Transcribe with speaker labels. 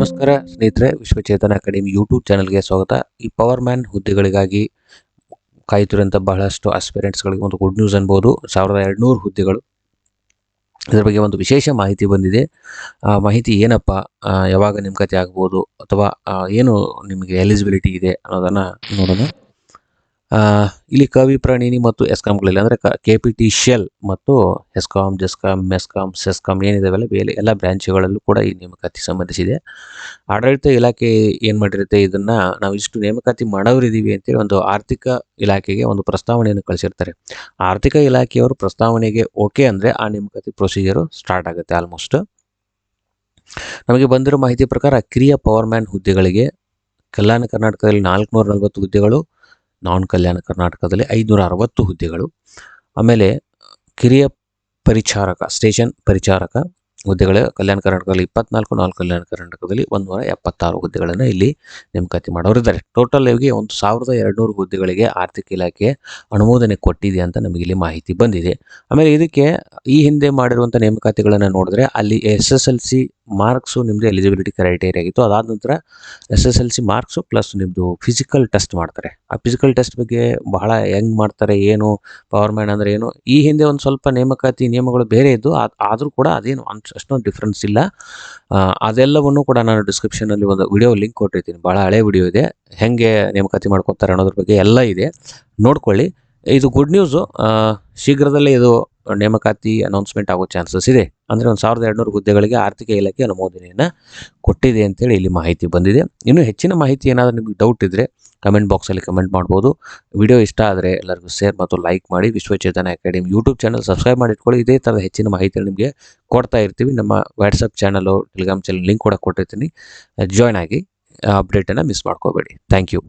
Speaker 1: ನಮಸ್ಕಾರ ಸ್ನೇಹಿತರೆ, ವಿಶ್ವಚೇತನ academy YouTube ಚಾನಲ್ಗೆ ಸ್ವಾಗತ. ಈ ಪವರ್ ಮ್ಯಾನ್ ಹುದ್ದೆಗಳಿಗಾಗಿ ಕಾಯುತ್ತಿರುವಂಥ ಬಹಳಷ್ಟು ಆಸ್ಪಿರೆಂಟ್ಸ್ಗಳಿಗೆ ಒಂದು ಗುಡ್ ನ್ಯೂಸ್ ಅನ್ಬೋದು. 1200 ಹುದ್ದೆಗಳು. ಇದರ ಬಗ್ಗೆ ಒಂದು ವಿಶೇಷ ಮಾಹಿತಿ ಬಂದಿದೆ. ಮಾಹಿತಿ ಏನಪ್ಪ, ಯಾವಾಗ ನೇಮಕಾತಿ ಆಗ್ಬೋದು, ಅಥವಾ ಏನು ನಿಮಗೆ ಎಲಿಜಿಬಿಲಿಟಿ ಇದೆ ಅನ್ನೋದನ್ನು ನೋಡೋಣ. ಇಲ್ಲಿ ಕವಿಪ್ರಾಣಿನಿ ಮತ್ತು ಎಸ್ಕಾಮ್ಗಳಲ್ಲಿ ಅಂದರೆ KPT ಶೆಲ್ ಮತ್ತು ಎಸ್ಕಾಮ್, ಜೆಸ್ಕಾಮ್, ಮೆಸ್ಕಾಮ್, ಸೆಸ್ಕಾಮ್ ಏನಿದಾವೆಲ್ಲ ಎಲ್ಲ ಬ್ರ್ಯಾಂಚ್ಗಳಲ್ಲೂ ಕೂಡ ಈ ನೇಮಕಾತಿ ಸಂಬಂಧಿಸಿದೆ. ಆಡಳಿತ ಇಲಾಖೆ ಏನು ಮಾಡಿರುತ್ತೆ, ಇದನ್ನು ನಾವು ಇಷ್ಟು ನೇಮಕಾತಿ ಮಾಡೋರಿದ್ದೀವಿ ಅಂತೇಳಿ ಒಂದು ಆರ್ಥಿಕ ಇಲಾಖೆಗೆ ಒಂದು ಪ್ರಸ್ತಾವನೆಯನ್ನು ಕಳಿಸಿರ್ತಾರೆ. ಆರ್ಥಿಕ ಇಲಾಖೆಯವರು ಪ್ರಸ್ತಾವನೆಗೆ ಓಕೆ ಅಂದರೆ ಆ ನೇಮಕಾತಿ ಪ್ರೊಸೀಜರು ಸ್ಟಾರ್ಟ್ ಆಗುತ್ತೆ. ಆಲ್ಮೋಸ್ಟ್ ನಮಗೆ ಬಂದಿರೋ ಮಾಹಿತಿ ಪ್ರಕಾರ ಕಿರಿಯ ಪವರ್ ಮ್ಯಾನ್ ಹುದ್ದೆಗಳಿಗೆ ಕಲ್ಯಾಣ ಕರ್ನಾಟಕದಲ್ಲಿ 440 ಹುದ್ದೆಗಳು, ನಾನ್ ಕಲ್ಯಾಣ ಕರ್ನಾಟಕದಲ್ಲಿ 560 ಹುದ್ದೆಗಳು. ಆಮೇಲೆ ಕಿರಿಯ ಪರಿಚಾರಕ, ಸ್ಟೇಷನ್ ಪರಿಚಾರಕ ಹುದ್ದೆಗಳು ಕಲ್ಯಾಣ ಕರ್ನಾಟಕದಲ್ಲಿ 24, ನಾನ್ ಕಲ್ಯಾಣ ಕರ್ನಾಟಕದಲ್ಲಿ 176 ಹುದ್ದೆಗಳನ್ನು ಇಲ್ಲಿ ನೇಮಕಾತಿ ಮಾಡೋರಿದ್ದಾರೆ. ಟೋಟಲ್ ಇವಿಗೆ 1200 ಹುದ್ದೆಗಳಿಗೆ ಆರ್ಥಿಕ ಇಲಾಖೆ ಅನುಮೋದನೆ ಕೊಟ್ಟಿದೆ ಅಂತ ನಮಗೆ ಇಲ್ಲಿ ಮಾಹಿತಿ ಬಂದಿದೆ. ಆಮೇಲೆ ಇದಕ್ಕೆ ಈ ಹಿಂದೆ ಮಾಡಿರುವಂಥ ನೇಮಕಾತಿಗಳನ್ನು ನೋಡಿದ್ರೆ ಅಲ್ಲಿ SSLC ಮಾರ್ಕ್ಸು ನಿಮ್ಮದು ಎಲಿಜಿಬಿಲಿಟಿ ಕ್ರೈಟೇರಿಯಾ ಆಗಿತ್ತು. ಅದಾದ ನಂತರ SSLC ಮಾರ್ಕ್ಸು ಪ್ಲಸ್ ನಿಮ್ಮದು ಫಿಸಿಕಲ್ ಟೆಸ್ಟ್ ಮಾಡ್ತಾರೆ. ಆ ಫಿಸಿಕಲ್ ಟೆಸ್ಟ್ ಬಗ್ಗೆ ಬಹಳ ಹೆಂಗೆ ಮಾಡ್ತಾರೆ, ಏನು ಪವರ್ ಮ್ಯಾನ್ ಅಂದರೆ ಏನು, ಈ ಹಿಂದೆ ಒಂದು ಸ್ವಲ್ಪ ನೇಮಕಾತಿ ನಿಯಮಗಳು ಬೇರೆ ಇದ್ದು, ಆದರೂ ಕೂಡ ಅದೇನು ಅಷ್ಟೊಂದು ಡಿಫ್ರೆನ್ಸ್ ಇಲ್ಲ. ಅದೆಲ್ಲವನ್ನು ಕೂಡ ನಾನು ಡಿಸ್ಕ್ರಿಪ್ಷನಲ್ಲಿ ಒಂದು ವಿಡಿಯೋ ಲಿಂಕ್ ಕೊಟ್ಟಿರ್ತೀನಿ. ಭಾಳ ಹಳೆ ವಿಡಿಯೋ ಇದೆ, ಹೆಂಗೆ ನೇಮಕಾತಿ ಮಾಡ್ಕೊತಾರೆ ಅನ್ನೋದ್ರ ಬಗ್ಗೆ ಎಲ್ಲ ಇದೆ, ನೋಡ್ಕೊಳ್ಳಿ. ಇದು ಗುಡ್ ನ್ಯೂಸು. ಶೀಘ್ರದಲ್ಲೇ ಇದು ನೇಮಕಾತಿ ಅನೌನ್ಸ್ಮೆಂಟ್ ಆಗೋ ಚಾನ್ಸಸ್ ಇದೆ. ಅಂದರೆ 1200 ಹುದ್ದೆಗಳಿಗೆ ಆರ್ಥಿಕ ಇಲಾಖೆ ಅನುಮೋದನೆಯನ್ನು ಕೊಟ್ಟಿದೆ ಅಂತೇಳಿ ಇಲ್ಲಿ ಮಾಹಿತಿ ಬಂದಿದೆ. ಇನ್ನೂ ಹೆಚ್ಚಿನ ಮಾಹಿತಿ ಏನಾದರೂ ನಿಮಗೆ ಡೌಟ್ ಇದ್ದರೆ ಕಮೆಂಟ್ ಬಾಕ್ಸಲ್ಲಿ ಕಮೆಂಟ್ ಮಾಡ್ಬೋದು. ವಿಡಿಯೋ ಇಷ್ಟ ಆದರೆ ಎಲ್ಲರಿಗೂ ಶೇರ್ ಮತ್ತು ಲೈಕ್ ಮಾಡಿ. Vishwachetana academy YouTube channel subscribe ಮಾಡಿಟ್ಕೊಳ್ಳಿ. ಇದೇ ಥರದ ಹೆಚ್ಚಿನ ಮಾಹಿತಿ ನಿಮಗೆ ಕೊಡ್ತಾ ಇರ್ತೀವಿ. ನಮ್ಮ WhatsApp channel, Telegram channel link ಕೂಡ ಕೊಟ್ಟಿರ್ತೀನಿ. ಜಾಯ್ನ್ ಆಗಿ ಅಪ್ಡೇಟನ್ನು ಮಿಸ್ ಮಾಡ್ಕೋಬೇಡಿ. Thank you.